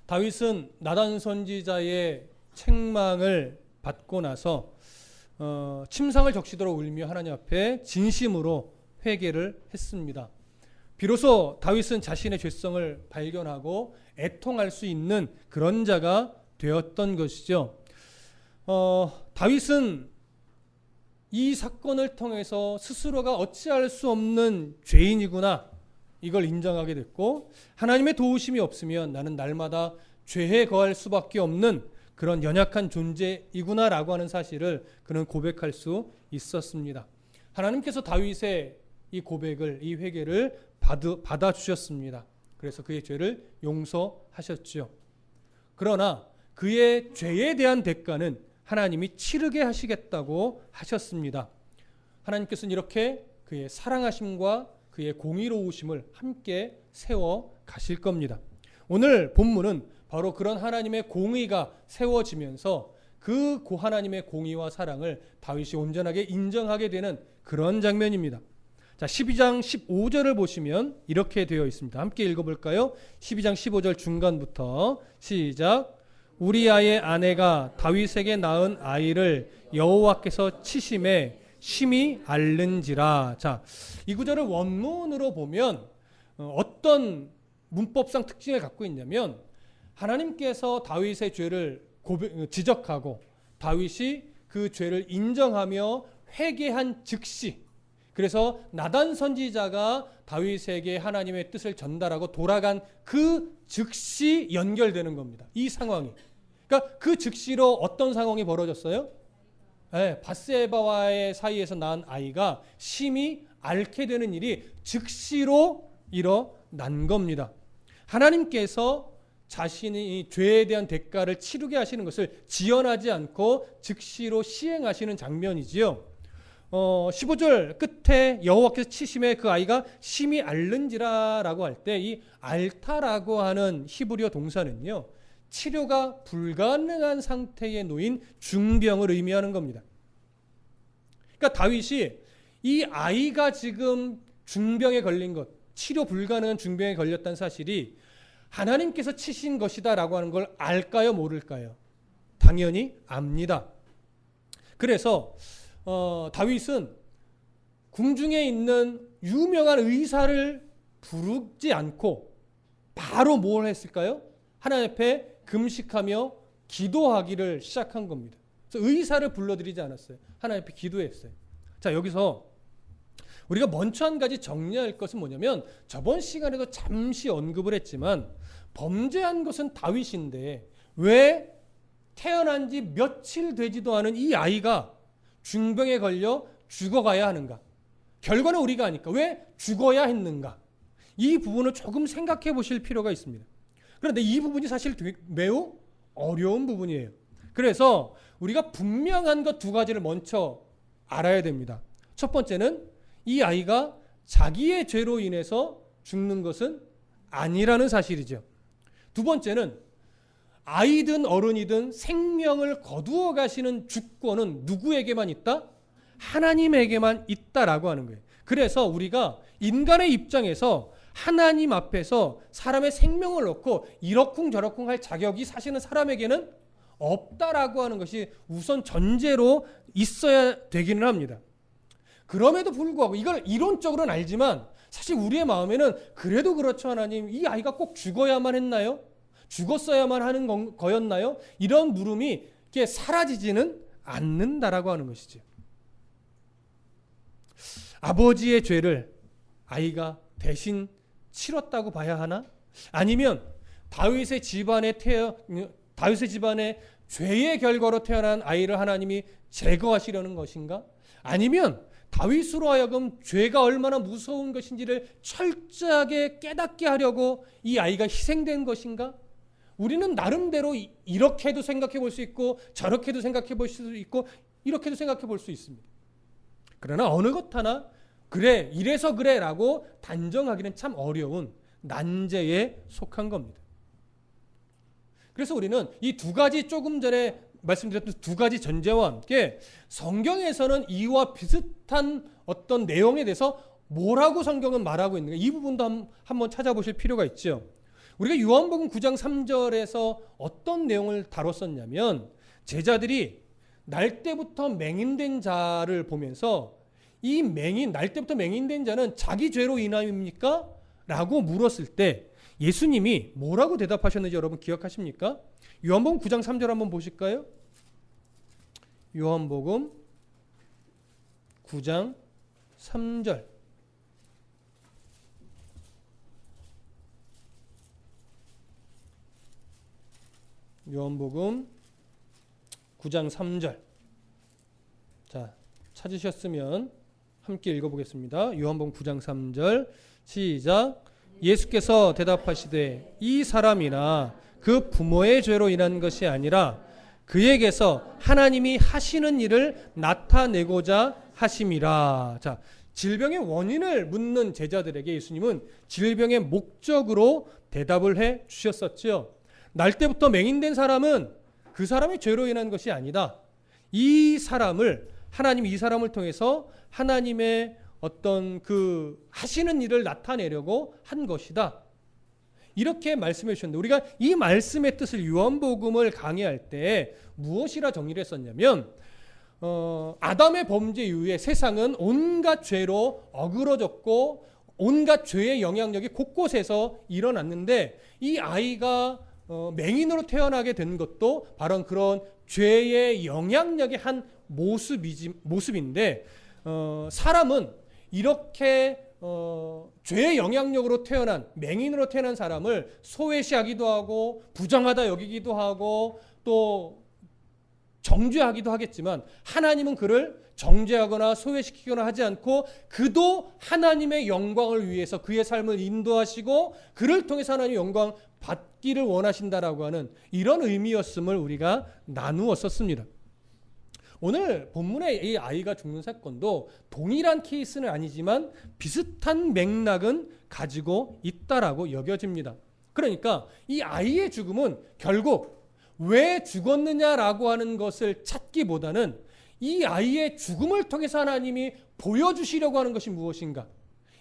다윗은 나단 선지자의 책망을 받고 나서 침상을 적시도록 울며 하나님 앞에 진심으로 회개를 했습니다. 비로소 다윗은 자신의 죄성을 발견하고 애통할 수 있는 그런 자가 되었던 것이죠. 다윗은 이 사건을 통해서 스스로가 어찌할 수 없는 죄인이구나, 이걸 인정하게 됐고, 하나님의 도우심이 없으면 나는 날마다 죄에 거할 수밖에 없는 그런 연약한 존재이구나라고 하는 사실을 그는 고백할 수 있었습니다. 하나님께서 다윗의 이 고백을, 이 회개를 받아주셨습니다. 그래서 그의 죄를 용서하셨죠. 그러나 그의 죄에 대한 대가는 하나님이 치르게 하시겠다고 하셨습니다. 하나님께서는 이렇게 그의 사랑하심과 그의 공의로우심을 함께 세워 가실 겁니다. 오늘 본문은 바로 그런 하나님의 공의가 세워지면서 그 하나님의 공의와 사랑을 다윗이 온전하게 인정하게 되는 그런 장면입니다. 자, 12장 15절을 보시면 이렇게 되어 있습니다. 함께 읽어볼까요? 12장 15절 중간부터 시작. 우리아의 아내가 다윗에게 낳은 아이를 여호와께서 치심에 심히 앓는지라. 자, 이 구절을 원문으로 보면 어떤 문법상 특징을 갖고 있냐면, 하나님께서 다윗의 죄를 지적하고 다윗이 그 죄를 인정하며 회개한 즉시, 그래서 나단 선지자가 다윗에게 하나님의 뜻을 전달하고 돌아간 그 즉시 연결되는 겁니다. 이 상황이. 그러니까 그 즉시로 어떤 상황이 벌어졌어요? 네, 밧세바와의 사이에서 낳은 아이가 심히 앓게 되는 일이 즉시로 일어난 겁니다. 하나님께서 자신이 죄에 대한 대가를 치르게 하시는 것을 지연하지 않고 즉시로 시행하시는 장면이지요. 15절 끝에 여호와께서 치심에 그 아이가 심히 앓는지라라고 할 때, 이 앓다라고 하는 히브리어 동사는요, 치료가 불가능한 상태에 놓인 중병을 의미하는 겁니다. 그러니까 다윗이 이 아이가 지금 중병에 걸린 것, 치료 불가능한 중병에 걸렸다는 사실이 하나님께서 치신 것이다라고 하는 걸 알까요, 모를까요? 당연히 압니다. 그래서 다윗은 궁중에 있는 유명한 의사를 부르지 않고 바로 뭘 했을까요? 하나님 앞에 금식하며 기도하기를 시작한 겁니다. 그래서 의사를 불러들이지 않았어요. 하나님 앞에 기도했어요. 자, 여기서 우리가 먼저 한 가지 정리할 것은 뭐냐면, 저번 시간에도 잠시 언급을 했지만 범죄한 것은 다윗인데 왜 태어난 지 며칠 되지도 않은 이 아이가 중병에 걸려 죽어가야 하는가? 결과는 우리가 아니까 왜 죽어야 했는가? 이 부분을 조금 생각해 보실 필요가 있습니다. 그런데 이 부분이 사실 매우 어려운 부분이에요. 그래서 우리가 분명한 것 두 가지를 먼저 알아야 됩니다. 첫 번째는 이 아이가 자기의 죄로 인해서 죽는 것은 아니라는 사실이죠. 두 번째는 아이든 어른이든 생명을 거두어 가시는 주권은 누구에게만 있다? 하나님에게만 있다라고 하는 거예요. 그래서 우리가 인간의 입장에서 하나님 앞에서 사람의 생명을 놓고 이러쿵저러쿵 할 자격이 사실은 사람에게는 없다라고 하는 것이 우선 전제로 있어야 되기는 합니다. 그럼에도 불구하고 이걸 이론적으로는 알지만 사실 우리의 마음에는 그래도 그렇죠, 하나님, 이 아이가 꼭 죽어야만 했나요? 죽었어야만 하는 거였나요? 이런 물음이 이렇게 사라지지는 않는다라고 하는 것이죠. 아버지의 죄를 아이가 대신 치렀다고 봐야 하나? 아니면 다윗의 집안에 죄의 결과로 태어난 아이를 하나님이 제거하시려는 것인가? 아니면 다윗으로 하여금 죄가 얼마나 무서운 것인지를 철저하게 깨닫게 하려고 이 아이가 희생된 것인가? 우리는 나름대로 이렇게도 생각해 볼 수 있고 저렇게도 생각해 볼 수 있고 이렇게도 생각해 볼 수 있습니다. 그러나 어느 것 하나 그래, 이래서 그래라고 단정하기는 참 어려운 난제에 속한 겁니다. 그래서 우리는 이 두 가지, 조금 전에 말씀드렸던 두 가지 전제와 함께 성경에서는 이와 비슷한 어떤 내용에 대해서 뭐라고 성경은 말하고 있는가, 이 부분도 한번 찾아보실 필요가 있죠. 우리가 요한복음 9장 3절에서 어떤 내용을 다뤘었냐면 제자들이 날 때부터 맹인된 자를 보면서 이 날 때부터 맹인된 자는 자기 죄로 인함입니까? 라고 물었을 때 예수님이 뭐라고 대답하셨는지 여러분 기억하십니까? 요한복음 9장 3절 한번 보실까요? 요한복음 9장 3절. 요한복음 9장 3절. 자, 찾으셨으면 함께 읽어보겠습니다. 요한복음 9장 3절 시작. 예수께서 대답하시되 이 사람이나 그 부모의 죄로 인한 것이 아니라 그에게서 하나님이 하시는 일을 나타내고자 하심이라. 자, 질병의 원인을 묻는 제자들에게 예수님은 질병의 목적으로 대답을 해 주셨었지요. 날 때부터 맹인된 사람은 그 사람의 죄로 인한 것이 아니다. 이 사람을 하나님이 이 사람을 통해서 하나님의 어떤 그 하시는 일을 나타내려고 한 것이다. 이렇게 말씀해 주셨는데 우리가 이 말씀의 뜻을 요한복음을 강의할 때 무엇이라 정리를 했었냐면 아담의 범죄 이후에 세상은 온갖 죄로 어그러졌고 온갖 죄의 영향력이 곳곳에서 일어났는데 이 아이가 맹인으로 태어나게 된 것도 바로 그런 죄의 영향력의 한 모습인데 사람은 이렇게 죄의 영향력으로 태어난 맹인으로 태어난 사람을 소외시하기도 하고 부정하다 여기기도 하고 또 정죄하기도 하겠지만 하나님은 그를 정죄하거나 소외시키거나 하지 않고 그도 하나님의 영광을 위해서 그의 삶을 인도하시고 그를 통해서 하나님의 영광 받기를 원하신다라고 하는 이런 의미였음을 우리가 나누었었습니다. 오늘 본문의 이 아이가 죽는 사건도 동일한 케이스는 아니지만 비슷한 맥락은 가지고 있다라고 여겨집니다. 그러니까 이 아이의 죽음은 결국 왜 죽었느냐라고 하는 것을 찾기보다는 이 아이의 죽음을 통해서 하나님이 보여주시려고 하는 것이 무엇인가,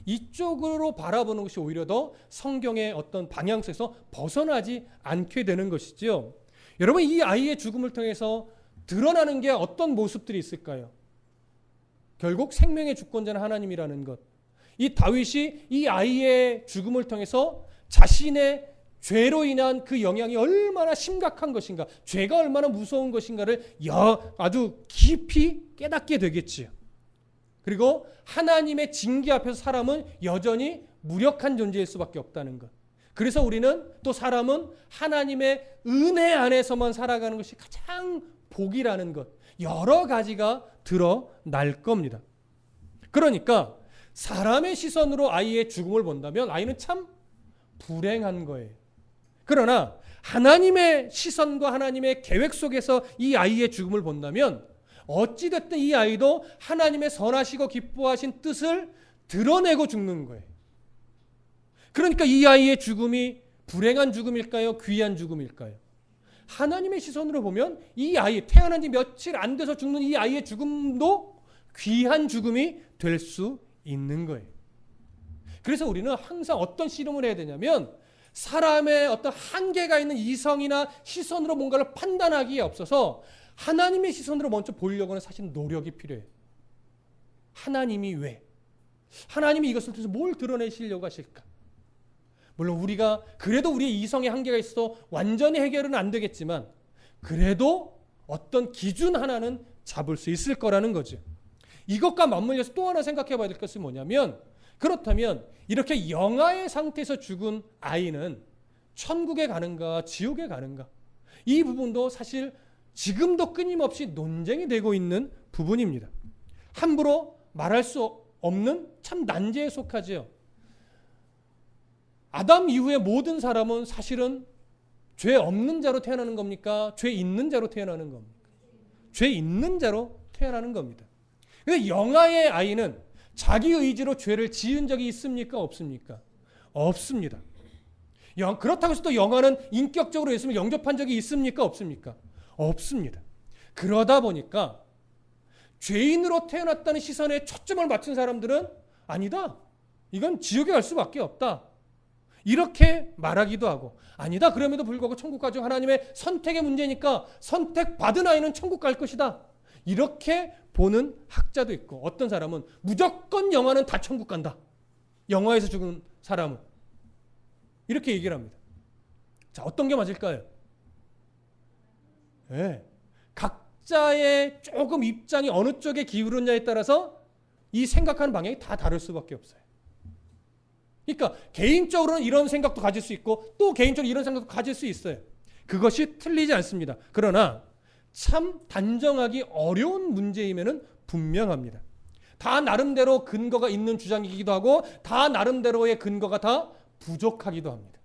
이쪽으로 바라보는 것이 오히려 더 성경의 어떤 방향성에서 벗어나지 않게 되는 것이지요. 여러분, 이 아이의 죽음을 통해서 드러나는 게 어떤 모습들이 있을까요? 결국 생명의 주권자는 하나님이라는 것. 이 다윗이 이 아이의 죽음을 통해서 자신의 죄로 인한 그 영향이 얼마나 심각한 것인가, 죄가 얼마나 무서운 것인가를 아주 깊이 깨닫게 되겠지요. 그리고 하나님의 징계 앞에서 사람은 여전히 무력한 존재일 수밖에 없다는 것. 그래서 우리는 또 사람은 하나님의 은혜 안에서만 살아가는 것이 가장 복이라는 것, 여러 가지가 드러날 겁니다. 그러니까 사람의 시선으로 아이의 죽음을 본다면 아이는 참 불행한 거예요. 그러나 하나님의 시선과 하나님의 계획 속에서 이 아이의 죽음을 본다면 어찌됐든 이 아이도 하나님의 선하시고 기뻐하신 뜻을 드러내고 죽는 거예요. 그러니까 이 아이의 죽음이 불행한 죽음일까요? 귀한 죽음일까요? 하나님의 시선으로 보면 이 아이, 태어난 지 며칠 안 돼서 죽는 이 아이의 죽음도 귀한 죽음이 될 수 있는 거예요. 그래서 우리는 항상 어떤 씨름을 해야 되냐면 사람의 어떤 한계가 있는 이성이나 시선으로 뭔가를 판단하기에 앞서서 하나님의 시선으로 먼저 보려고 하는 사실 노력이 필요해요. 하나님이 왜? 하나님이 이것을 통해서 뭘 드러내시려고 하실까? 물론 우리가 그래도 우리의 이성의 한계가 있어서 완전히 해결은 안 되겠지만 그래도 어떤 기준 하나는 잡을 수 있을 거라는 거죠. 이것과 맞물려서 또 하나 생각해 봐야 될 것은 뭐냐면, 그렇다면 이렇게 영아의 상태에서 죽은 아이는 천국에 가는가 지옥에 가는가, 이 부분도 사실 지금도 끊임없이 논쟁이 되고 있는 부분입니다. 함부로 말할 수 없는 참 난제에 속하지요. 아담 이후의 모든 사람은 사실은 죄 없는 자로 태어나는 겁니까? 죄 있는 자로 태어나는 겁니까? 죄 있는 자로 태어나는 겁니다. 근데 영아의 아이는 자기 의지로 죄를 지은 적이 있습니까? 없습니까? 없습니다. 그렇다고 해서 또 영아는 인격적으로 예수님을 영접한 적이 있습니까? 없습니까? 없습니다. 그러다 보니까 죄인으로 태어났다는 시선에 초점을 맞춘 사람들은 아니다, 이건 지옥에 갈 수밖에 없다, 이렇게 말하기도 하고, 아니다 그럼에도 불구하고 천국 가족 하나님의 선택의 문제니까 선택받은 아이는 천국 갈 것이다, 이렇게 보는 학자도 있고, 어떤 사람은 무조건 영아는 다 천국 간다, 영아에서 죽은 사람은, 이렇게 얘기를 합니다. 자, 어떤 게 맞을까요? 네. 각자의 조금 입장이 어느 쪽에 기울었냐에 따라서 이 생각하는 방향이 다 다를 수밖에 없어요. 그러니까 개인적으로는 이런 생각도 가질 수 있고 또 개인적으로 이런 생각도 가질 수 있어요. 그것이 틀리지 않습니다. 그러나 참 단정하기 어려운 문제임에는 분명합니다. 다 나름대로 근거가 있는 주장이기도 하고 다 나름대로의 근거가 다 부족하기도 합니다.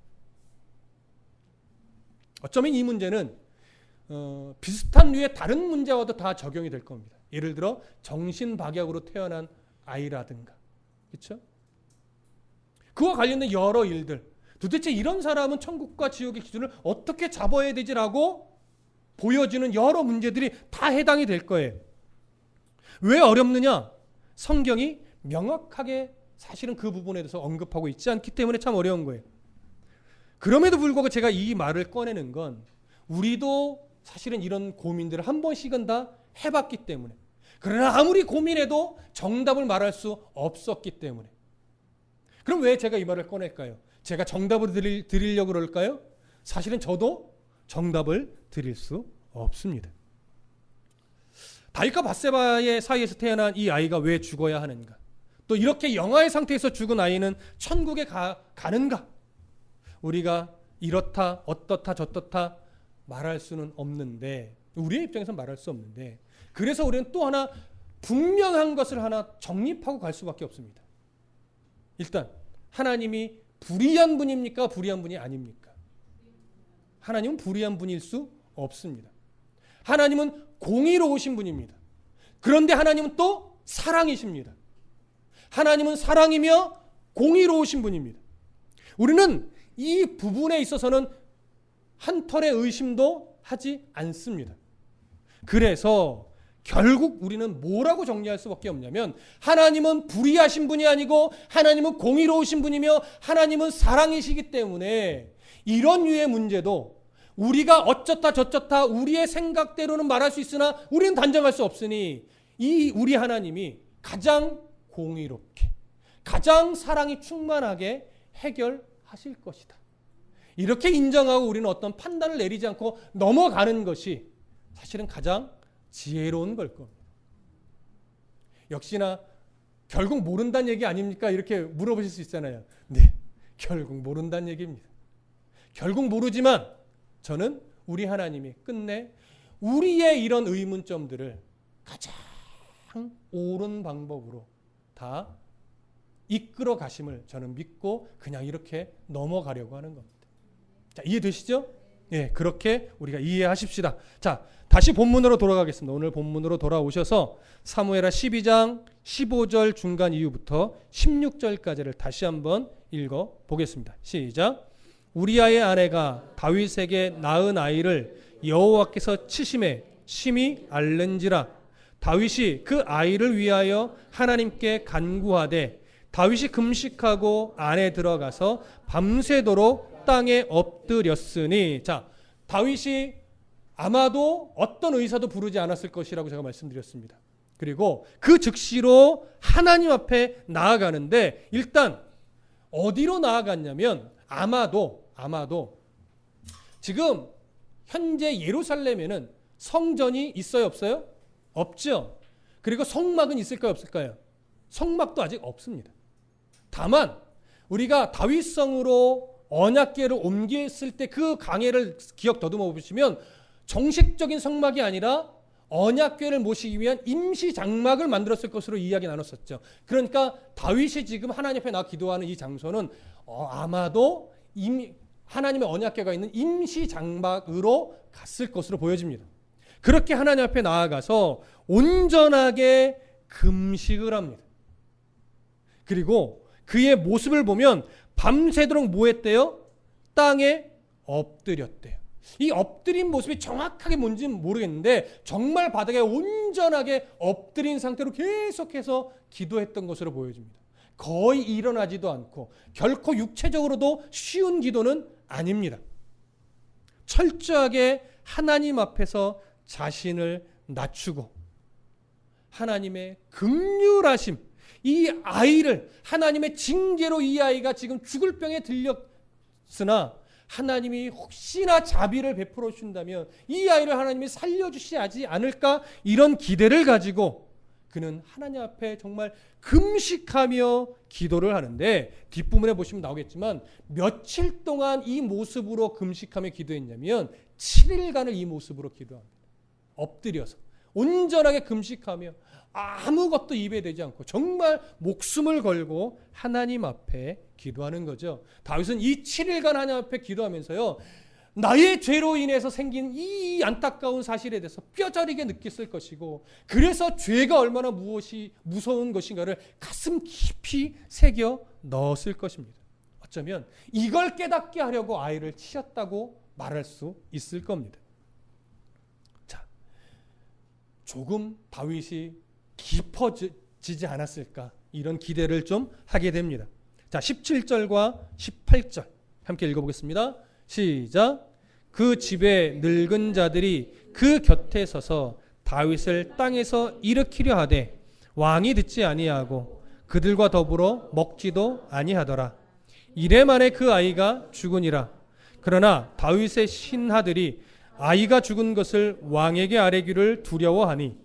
어쩌면 이 문제는 비슷한 류의 다른 문제와도 다 적용이 될 겁니다. 예를 들어 정신박약으로 태어난 아이라든가, 그렇죠? 그와 관련된 여러 일들, 도대체 이런 사람은 천국과 지옥의 기준을 어떻게 잡아야 되지라고 보여지는 여러 문제들이 다 해당이 될 거예요. 왜 어렵느냐? 성경이 명확하게 사실은 그 부분에 대해서 언급하고 있지 않기 때문에 참 어려운 거예요. 그럼에도 불구하고 제가 이 말을 꺼내는 건 우리도 사실은 이런 고민들을 한 번씩은 다 해봤기 때문에, 그러나 아무리 고민해도 정답을 말할 수 없었기 때문에. 그럼 왜 제가 이 말을 꺼낼까요? 제가 정답을 드리려고 그럴까요? 사실은 저도 정답을 드릴 수 없습니다. 다윗과 밧세바의 사이에서 태어난 이 아이가 왜 죽어야 하는가? 또 이렇게 영아의 상태에서 죽은 아이는 천국에 가는가? 우리가 이렇다 어떻다 저떻다 말할 수는 없는데, 우리의 입장에서 말할 수 없는데, 그래서 우리는 또 하나 분명한 것을 하나 정립하고 갈 수밖에 없습니다. 일단 하나님이 불의한 분입니까? 불의한 분이 아닙니까? 하나님은 불의한 분일 수 없습니다. 하나님은 공의로우신 분입니다. 그런데 하나님은 또 사랑이십니다. 하나님은 사랑이며 공의로우신 분입니다. 우리는 이 부분에 있어서는 한 털의 의심도 하지 않습니다. 그래서 결국 우리는 뭐라고 정리할 수밖에 없냐면, 하나님은 불의하신 분이 아니고 하나님은 공의로우신 분이며 하나님은 사랑이시기 때문에 이런 류의 문제도 우리가 어쩌다 저쩌다 우리의 생각대로는 말할 수 있으나 우리는 단정할 수 없으니 이 우리 하나님이 가장 공의롭게 가장 사랑이 충만하게 해결하실 것이다, 이렇게 인정하고 우리는 어떤 판단을 내리지 않고 넘어가는 것이 사실은 가장 지혜로운 걸 겁니다. 역시나 결국 모른다는 얘기 아닙니까? 이렇게 물어보실 수 있잖아요. 네, 결국 모른다는 얘기입니다. 결국 모르지만 저는 우리 하나님이 끝내 우리의 이런 의문점들을 가장 옳은 방법으로 다 이끌어 가심을 저는 믿고 그냥 이렇게 넘어가려고 하는 겁니다. 자, 이해되시죠? 예, 그렇게 우리가 이해하십시다. 자, 다시 본문으로 돌아가겠습니다. 오늘 본문으로 돌아오셔서 사무엘하 12장 15절 중간 이후부터 16절까지를 다시 한번 읽어 보겠습니다. 시작. 우리아의 아내가 다윗에게 낳은 아이를 여호와께서 치심에 심히 앓는지라. 다윗이 그 아이를 위하여 하나님께 간구하되 다윗이 금식하고 안에 들어가서 밤새도록 땅에 엎드렸으니. 자, 다윗이 아마도 어떤 의사도 부르지 않았을 것이라고 제가 말씀드렸습니다. 그리고 그 즉시로 하나님 앞에 나아가는데, 일단 어디로 나아갔냐면 아마도 지금 현재 예루살렘에는 성전이 있어요, 없어요? 없죠. 그리고 성막은 있을까요, 없을까요? 성막도 아직 없습니다. 다만 우리가 다윗성으로 언약궤를 옮겼을 때 그 강해를 기억 더듬어 보시면 정식적인 성막이 아니라 언약궤를 모시기 위한 임시 장막을 만들었을 것으로 이야기 나눴었죠. 그러니까 다윗이 지금 하나님 앞에 나와 기도하는 이 장소는 아마도 하나님의 언약궤가 있는 임시 장막으로 갔을 것으로 보여집니다. 그렇게 하나님 앞에 나아가서 온전하게 금식을 합니다. 그리고 그의 모습을 보면 밤새도록 뭐 했대요? 땅에 엎드렸대요. 이 엎드린 모습이 정확하게 뭔지는 모르겠는데 정말 바닥에 온전하게 엎드린 상태로 계속해서 기도했던 것으로 보여집니다. 거의 일어나지도 않고 결코 육체적으로도 쉬운 기도는 아닙니다. 철저하게 하나님 앞에서 자신을 낮추고 하나님의 긍휼하심, 이 아이를 하나님의 징계로 이 아이가 지금 죽을 병에 들렸으나 하나님이 혹시나 자비를 베풀어 주신다면 이 아이를 하나님이 살려주시지 않을까, 이런 기대를 가지고 그는 하나님 앞에 정말 금식하며 기도를 하는데, 뒷부분에 보시면 나오겠지만 며칠 동안 이 모습으로 금식하며 기도했냐면 7일간을 이 모습으로 기도합니다. 엎드려서 온전하게 금식하며 아무것도 입에 대지 않고 정말 목숨을 걸고 하나님 앞에 기도하는 거죠. 다윗은 이 7일간 하나님 앞에 기도하면서요, 나의 죄로 인해서 생긴 이 안타까운 사실에 대해서 뼈저리게 느꼈을 것이고, 그래서 죄가 얼마나 무서운 것인가를 가슴 깊이 새겨 넣었을 것입니다. 어쩌면 이걸 깨닫게 하려고 아이를 치셨다고 말할 수 있을 겁니다. 자, 조금 다윗이 깊어지지 않았을까, 이런 기대를 좀 하게 됩니다. 자, 17절과 18절 함께 읽어보겠습니다. 시작. 그 집에 늙은 자들이 그 곁에 서서 다윗을 땅에서 일으키려 하되 왕이 듣지 아니하고 그들과 더불어 먹지도 아니하더라. 이래 만에 그 아이가 죽으니라. 그러나 다윗의 신하들이 아이가 죽은 것을 왕에게 아뢰기를 두려워하니,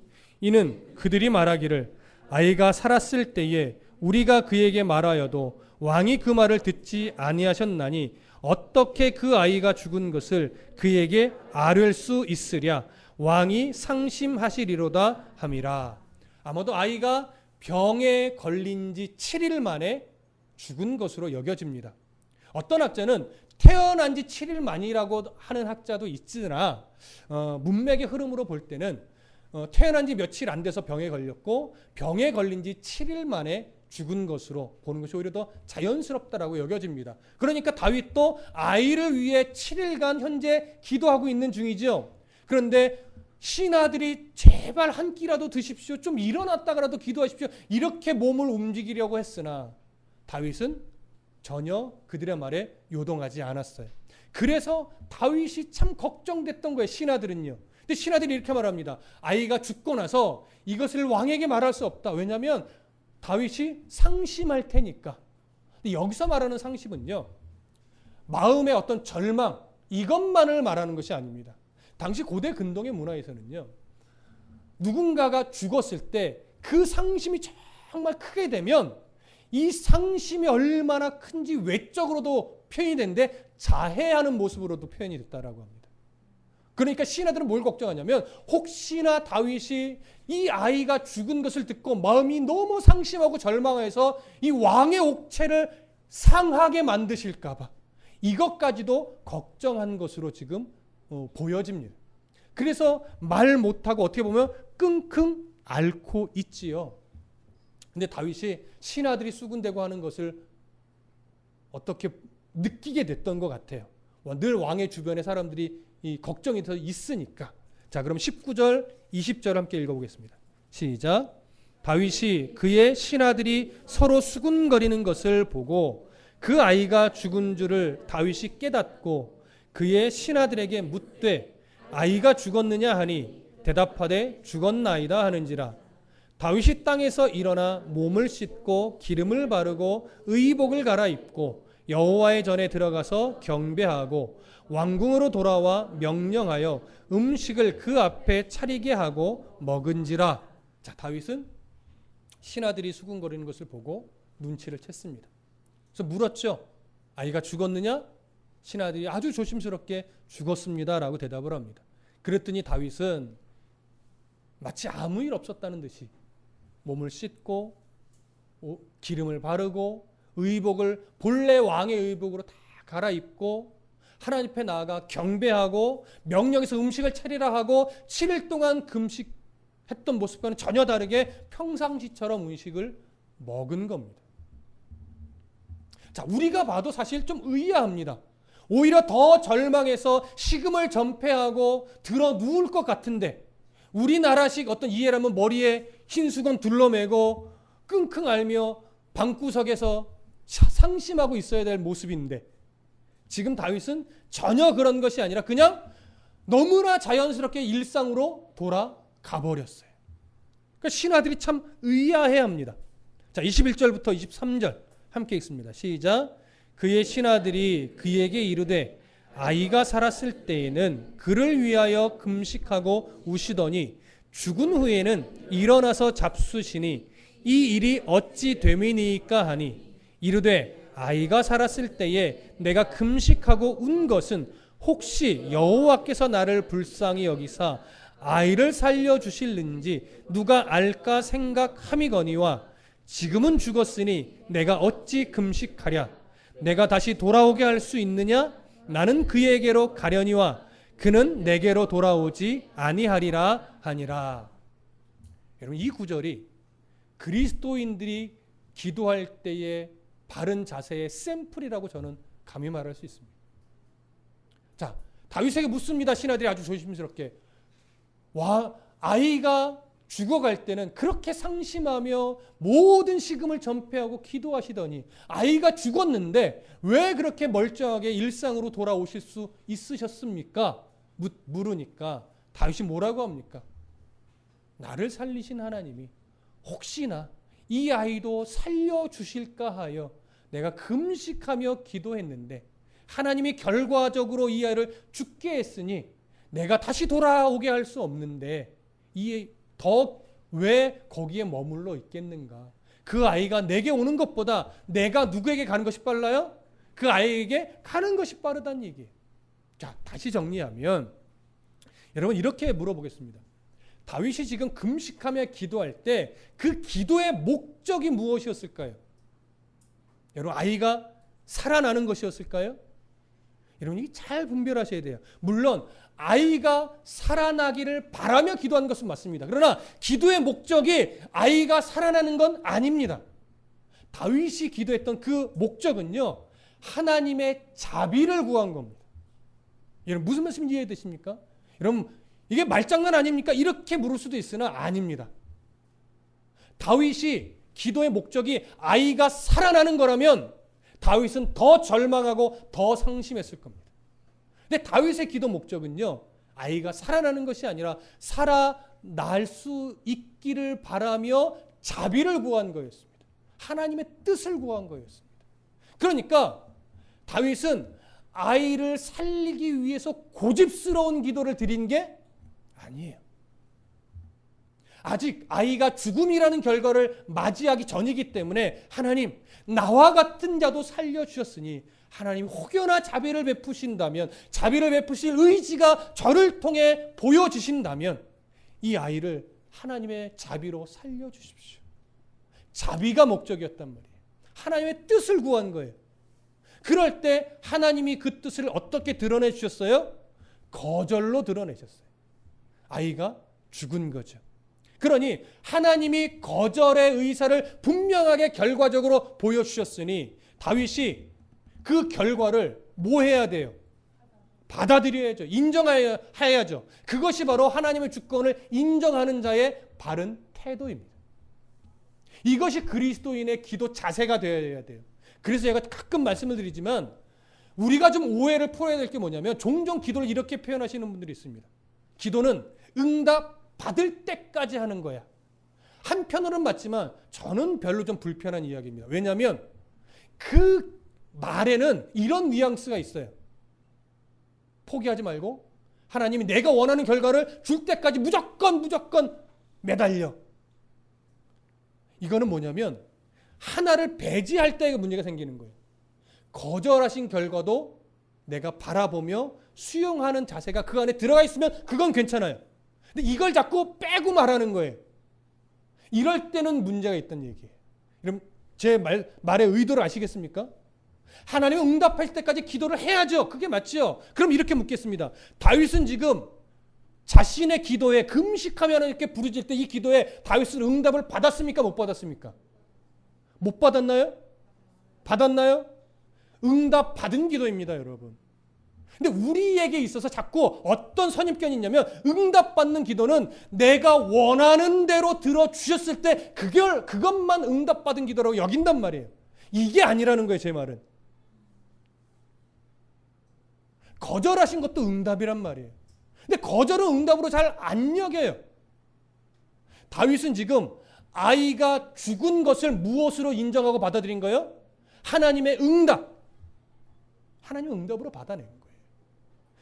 이는 그들이 말하기를 아이가 살았을 때에 우리가 그에게 말하여도 왕이 그 말을 듣지 아니하셨나니 어떻게 그 아이가 죽은 것을 그에게 아뢰 수 있으랴. 왕이 상심하시리로다 함이라. 아마도 아이가 병에 걸린 지 7일 만에 죽은 것으로 여겨집니다. 어떤 학자는 태어난 지 7일 만이라고 하는 학자도 있으나 문맥의 흐름으로 볼 때는 태어난 지 며칠 안 돼서 병에 걸렸고 병에 걸린 지 7일 만에 죽은 것으로 보는 것이 오히려 더 자연스럽다라고 여겨집니다. 그러니까 다윗도 아이를 위해 7일간 현재 기도하고 있는 중이죠. 그런데 신하들이 제발 한 끼라도 드십시오, 좀 일어났다가라도 기도하십시오, 이렇게 몸을 움직이려고 했으나 다윗은 전혀 그들의 말에 요동하지 않았어요. 그래서 다윗이 참 걱정됐던 거예요. 신하들은요. 근데 신하들이 이렇게 말합니다. 아이가 죽고 나서 이것을 왕에게 말할 수 없다. 왜냐하면 다윗이 상심할 테니까. 근데 여기서 말하는 상심은요, 마음의 어떤 절망, 이것만을 말하는 것이 아닙니다. 당시 고대 근동의 문화에서는요, 누군가가 죽었을 때 그 상심이 정말 크게 되면 이 상심이 얼마나 큰지 외적으로도 표현이 되는데 자해하는 모습으로도 표현이 됐다라고 합니다. 그러니까 신하들은 뭘 걱정하냐면, 혹시나 다윗이 이 아이가 죽은 것을 듣고 마음이 너무 상심하고 절망해서 이 왕의 옥체를 상하게 만드실까 봐, 이것까지도 걱정한 것으로 지금 보여집니다. 그래서 말 못하고 어떻게 보면 끙끙 앓고 있지요. 근데 다윗이 신하들이 수군대고 하는 것을 어떻게 느끼게 됐던 것 같아요. 늘 왕의 주변에 사람들이 이 걱정이 더 있으니까. 자, 그럼 19절, 20절 함께 읽어보겠습니다. 시작. 다윗이 그의 신하들이 서로 수군거리는 것을 보고 그 아이가 죽은 줄을 다윗이 깨닫고 그의 신하들에게 묻되 아이가 죽었느냐 하니 대답하되 죽었나이다 하는지라. 다윗이 땅에서 일어나 몸을 씻고 기름을 바르고 의복을 갈아입고 여호와의 전에 들어가서 경배하고 왕궁으로 돌아와 명령하여 음식을 그 앞에 차리게 하고 먹은지라. 자, 다윗은 신하들이 수군거리는 것을 보고 눈치를 챘습니다. 그래서 물었죠. 아이가 죽었느냐? 신하들이 아주 조심스럽게 죽었습니다라고 대답을 합니다. 그랬더니 다윗은 마치 아무 일 없었다는 듯이 몸을 씻고 기름을 바르고 의복을 본래 왕의 의복으로 다 갈아입고 하나님 앞에 나아가 경배하고 명령해서 음식을 차리라 하고 7일 동안 금식했던 모습과는 전혀 다르게 평상시처럼 음식을 먹은 겁니다. 자, 우리가 봐도 사실 좀 의아합니다. 오히려 더 절망해서 식음을 전폐하고 들어 누울 것 같은데, 우리나라식 어떤 이해라면 머리에 흰 수건 둘러매고 끙끙 앓며 방구석에서 상심하고 있어야 될 모습인데 지금 다윗은 전혀 그런 것이 아니라 그냥 너무나 자연스럽게 일상으로 돌아가 버렸어요. 그러니까 신하들이 참 의아해합니다. 자, 21절부터 23절 함께 읽습니다. 시작. 그의 신하들이 그에게 이르되 아이가 살았을 때에는 그를 위하여 금식하고 우시더니 죽은 후에는 일어나서 잡수시니 이 일이 어찌 됨이니까 하니 이르되 아이가 살았을 때에 내가 금식하고 운 것은 혹시 여호와께서 나를 불쌍히 여기사 아이를 살려주실는지 누가 알까 생각함이거니와 지금은 죽었으니 내가 어찌 금식하랴. 내가 다시 돌아오게 할 수 있느냐? 나는 그에게로 가려니와 그는 내게로 돌아오지 아니하리라 하니라. 여러분, 이 구절이 그리스도인들이 기도할 때의 바른 자세의 샘플이라고 저는 감히 말할 수 있습니다. 자, 다윗에게 묻습니다. 신하들이 아주 조심스럽게. 아이가 죽어갈 때는 그렇게 상심하며 모든 식음을 전폐하고 기도하시더니 아이가 죽었는데 왜 그렇게 멀쩡하게 일상으로 돌아오실 수 있으셨습니까? 물으니까 다윗이 뭐라고 합니까? 나를 살리신 하나님이 혹시나 이 아이도 살려주실까 하여 내가 금식하며 기도했는데 하나님이 결과적으로 이 아이를 죽게 했으니 내가 다시 돌아오게 할 수 없는데 더 왜 거기에 머물러 있겠는가? 그 아이가 내게 오는 것보다 내가 누구에게 가는 것이 빨라요? 그 아이에게 가는 것이 빠르다는 얘기예요. 자, 다시 정리하면 여러분 이렇게 물어보겠습니다. 다윗이 지금 금식하며 기도할 때 그 기도의 목적이 무엇이었을까요? 여러분, 아이가 살아나는 것이었을까요? 여러분, 이 잘 분별하셔야 돼요. 물론 아이가 살아나기를 바라며 기도한 것은 맞습니다. 그러나 기도의 목적이 아이가 살아나는 건 아닙니다. 다윗이 기도했던 그 목적은요, 하나님의 자비를 구한 겁니다. 여러분, 무슨 말씀인지 이해되십니까? 여러분, 이게 말장난 아닙니까? 이렇게 물을 수도 있으나 아닙니다. 다윗이 기도의 목적이 아이가 살아나는 거라면 다윗은 더 절망하고 더 상심했을 겁니다. 근데 다윗의 기도 목적은요, 아이가 살아나는 것이 아니라 살아날 수 있기를 바라며 자비를 구한 거였습니다. 하나님의 뜻을 구한 거였습니다. 그러니까 다윗은 아이를 살리기 위해서 고집스러운 기도를 드린 게 아니에요. 아직 아이가 죽음이라는 결과를 맞이하기 전이기 때문에 하나님, 나와 같은 자도 살려주셨으니 하나님 혹여나 자비를 베푸신다면, 자비를 베푸실 의지가 저를 통해 보여주신다면 이 아이를 하나님의 자비로 살려주십시오. 자비가 목적이었단 말이에요. 하나님의 뜻을 구한 거예요. 그럴 때 하나님이 그 뜻을 어떻게 드러내 주셨어요? 거절로 드러내셨어요. 아이가 죽은 거죠. 그러니 하나님이 거절의 의사를 분명하게 결과적으로 보여주셨으니 다윗이 그 결과를 뭐 해야 돼요? 받아들여야죠. 인정해야죠. 그것이 바로 하나님의 주권을 인정하는 자의 바른 태도입니다. 이것이 그리스도인의 기도 자세가 되어야 돼요. 그래서 제가 가끔 말씀을 드리지만 우리가 좀 오해를 풀어야 될 게 뭐냐면 종종 기도를 이렇게 표현하시는 분들이 있습니다. 기도는 응답 받을 때까지 하는 거야. 한편으로는 맞지만 저는 별로 좀 불편한 이야기입니다. 왜냐하면 그 말에는 이런 뉘앙스가 있어요. 포기하지 말고 하나님이 내가 원하는 결과를 줄 때까지 무조건 매달려. 이거는 뭐냐면 하나를 배제할 때 문제가 생기는 거예요. 거절하신 결과도 내가 바라보며 수용하는 자세가 그 안에 들어가 있으면 그건 괜찮아요. 근데 이걸 자꾸 빼고 말하는 거예요. 이럴 때는 문제가 있다는 얘기예요. 그럼 제 말의 의도를 아시겠습니까? 하나님은 응답할 때까지 기도를 해야죠. 그게 맞죠? 그럼 이렇게 묻겠습니다. 다윗은 지금 자신의 기도에 금식하며 하나님께 부르짖을 때 이 기도에 다윗은 응답을 받았습니까? 못 받았습니까? 못 받았나요? 받았나요? 응답 받은 기도입니다, 여러분. 근데 우리에게 있어서 자꾸 어떤 선입견이 있냐면 응답받는 기도는 내가 원하는 대로 들어주셨을 때 그것만 응답받은 기도라고 여긴단 말이에요. 이게 아니라는 거예요, 제 말은. 거절하신 것도 응답이란 말이에요. 근데 거절은 응답으로 잘 안 여겨요. 다윗은 지금 아이가 죽은 것을 무엇으로 인정하고 받아들인 거예요? 하나님의 응답. 하나님의 응답으로 받아낸 거예요.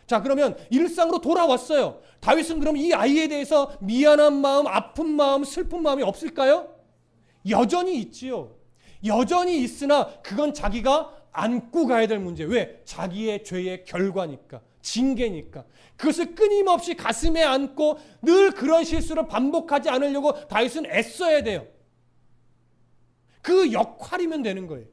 자, 그러면 일상으로 돌아왔어요. 다윗은 그럼 이 아이에 대해서 미안한 마음, 아픈 마음, 슬픈 마음이 없을까요? 여전히 있지요. 여전히 있으나 그건 자기가 안고 가야 될 문제. 왜? 자기의 죄의 결과니까. 징계니까. 그것을 끊임없이 가슴에 안고 늘 그런 실수를 반복하지 않으려고 다윗은 애써야 돼요. 그 역할이면 되는 거예요.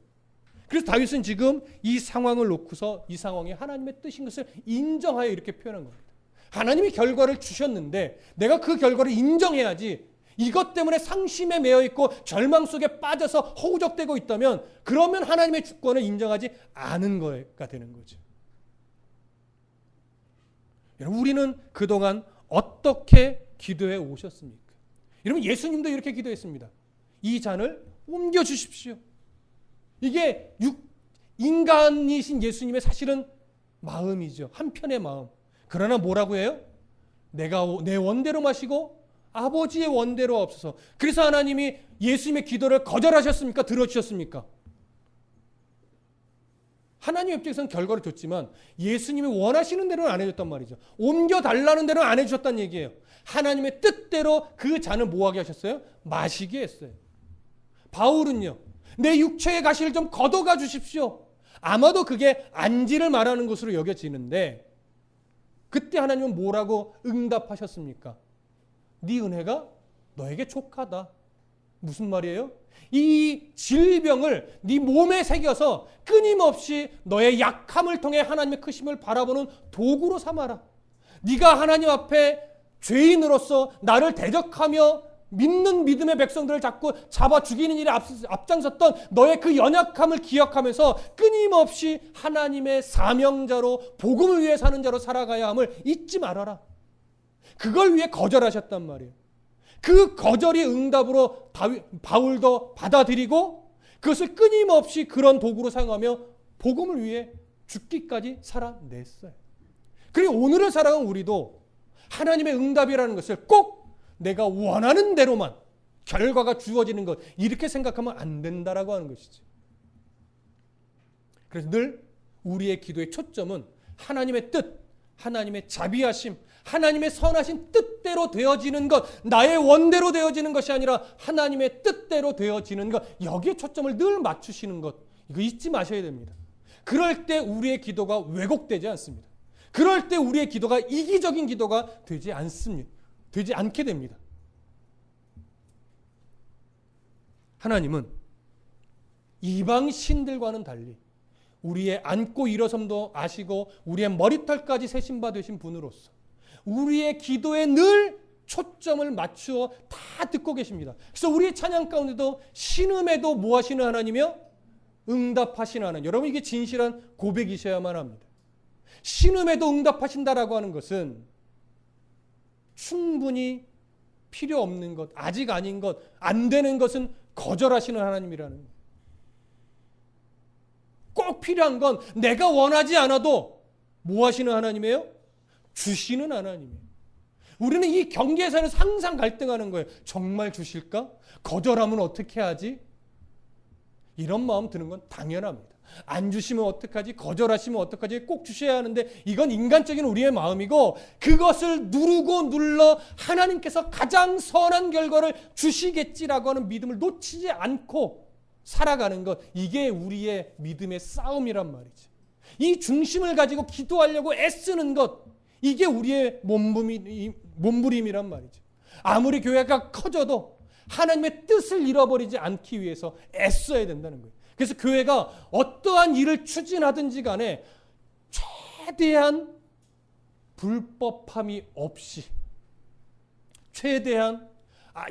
그래서 다윗은 지금 이 상황을 놓고서 이 상황이 하나님의 뜻인 것을 인정하여 이렇게 표현한 겁니다. 하나님이 결과를 주셨는데 내가 그 결과를 인정해야지. 이것 때문에 상심에 매여 있고 절망 속에 빠져서 허우적대고 있다면 그러면 하나님의 주권을 인정하지 않은 거가 되는 거죠. 여러분, 우리는 그동안 어떻게 기도해 오셨습니까? 여러분, 예수님도 이렇게 기도했습니다. 이 잔을 옮겨 주십시오. 이게 인간이신 예수님의 사실은 마음이죠. 한편의 마음. 그러나 뭐라고 해요? 내가 내 원대로 마시고 아버지의 원대로 없어서. 그래서 하나님이 예수님의 기도를 거절하셨습니까? 들어주셨습니까? 하나님 입장에서는 결과를 줬지만 예수님이 원하시는 대로는 안 해줬단 말이죠. 옮겨달라는 대로는 안 해주셨다는 얘기예요. 하나님의 뜻대로 그 잔을 뭐하게 하셨어요? 마시게 했어요. 바울은요, 내 육체의 가시를 좀 걷어가 주십시오. 아마도 그게 안지를 말하는 것으로 여겨지는데 그때 하나님은 뭐라고 응답하셨습니까? 네 은혜가 너에게 족하다. 무슨 말이에요? 이 질병을 네 몸에 새겨서 끊임없이 너의 약함을 통해 하나님의 크심을 바라보는 도구로 삼아라. 네가 하나님 앞에 죄인으로서 나를 대적하며 믿는 믿음의 백성들을 자꾸 잡아 죽이는 일에 앞장섰던 너의 그 연약함을 기억하면서 끊임없이 하나님의 사명자로 복음을 위해 사는 자로 살아가야 함을 잊지 말아라. 그걸 위해 거절하셨단 말이에요. 그 거절이 응답으로 바울도 받아들이고 그것을 끊임없이 그런 도구로 사용하며 복음을 위해 죽기까지 살아냈어요. 그리고 오늘을 살아가는 우리도 하나님의 응답이라는 것을 꼭 내가 원하는 대로만 결과가 주어지는 것 이렇게 생각하면 안 된다라고 하는 것이죠. 그래서 늘 우리의 기도의 초점은 하나님의 뜻, 하나님의 자비하심, 하나님의 선하신 뜻대로 되어지는 것, 나의 원대로 되어지는 것이 아니라 하나님의 뜻대로 되어지는 것, 여기에 초점을 늘 맞추시는 것, 이거 잊지 마셔야 됩니다. 그럴 때 우리의 기도가 왜곡되지 않습니다. 그럴 때 우리의 기도가 이기적인 기도가 되지 않습니다. 되지 않게 됩니다. 하나님은 이방 신들과는 달리 우리의 앉고 일어섬도 아시고 우리의 머리털까지 세신 바 되신 분으로서 우리의 기도에 늘 초점을 맞추어 다 듣고 계십니다. 그래서 우리의 찬양 가운데도 신음에도 뭐 하시는 하나님이요? 응답하시는 하나님. 여러분, 이게 진실한 고백이셔야만 합니다. 신음에도 응답하신다라고 하는 것은 충분히 필요 없는 것, 아직 아닌 것, 안 되는 것은 거절하시는 하나님이라는 거예요. 꼭 필요한 건 내가 원하지 않아도 뭐 하시는 하나님이에요? 주시는 하나님이에요. 우리는 이 경계에서는 항상 갈등하는 거예요. 정말 주실까? 거절하면 어떻게 하지? 이런 마음 드는 건 당연합니다. 안 주시면 어떡하지? 거절하시면 어떡하지? 꼭 주셔야 하는데 이건 인간적인 우리의 마음이고 그것을 누르고 눌러 하나님께서 가장 선한 결과를 주시겠지라고 하는 믿음을 놓치지 않고 살아가는 것, 이게 우리의 믿음의 싸움이란 말이지. 이 중심을 가지고 기도하려고 애쓰는 것, 이게 우리의 몸부림이란 말이죠. 아무리 교회가 커져도 하나님의 뜻을 잃어버리지 않기 위해서 애써야 된다는 거예요. 그래서 교회가 어떠한 일을 추진하든지 간에 최대한 불법함이 없이 최대한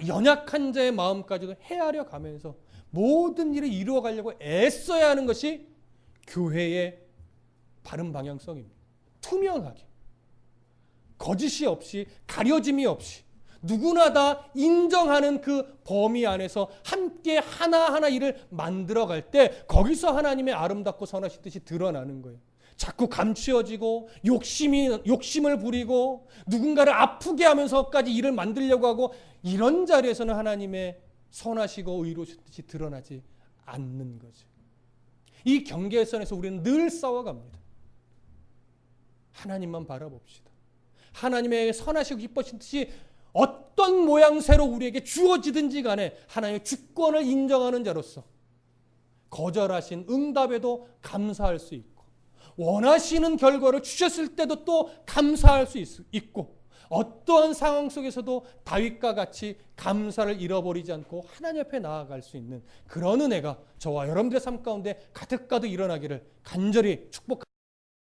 연약한 자의 마음까지도 헤아려 가면서 모든 일을 이루어가려고 애써야 하는 것이 교회의 바른 방향성입니다. 투명하게, 거짓이 없이, 가려짐이 없이 누구나 다 인정하는 그 범위 안에서 함께 하나하나 일을 만들어갈 때 거기서 하나님의 아름답고 선하신 뜻이 드러나는 거예요. 자꾸 감추어지고 욕심을 부리고 누군가를 아프게 하면서까지 일을 만들려고 하고 이런 자리에서는 하나님의 선하시고 의로우신 뜻이 드러나지 않는 거죠. 이 경계선에서 우리는 늘 싸워갑니다. 하나님만 바라봅시다. 하나님의 선하시고 기뻐하신 뜻이 어떤 모양새로 우리에게 주어지든지 간에 하나님의 주권을 인정하는 자로서 거절하신 응답에도 감사할 수 있고 원하시는 결과를 주셨을 때도 또 감사할 수 있고 어떠한 상황 속에서도 다윗과 같이 감사를 잃어버리지 않고 하나님 앞에 나아갈 수 있는 그런 은혜가 저와 여러분들의 삶 가운데 가득가득 일어나기를 간절히 축복합니다.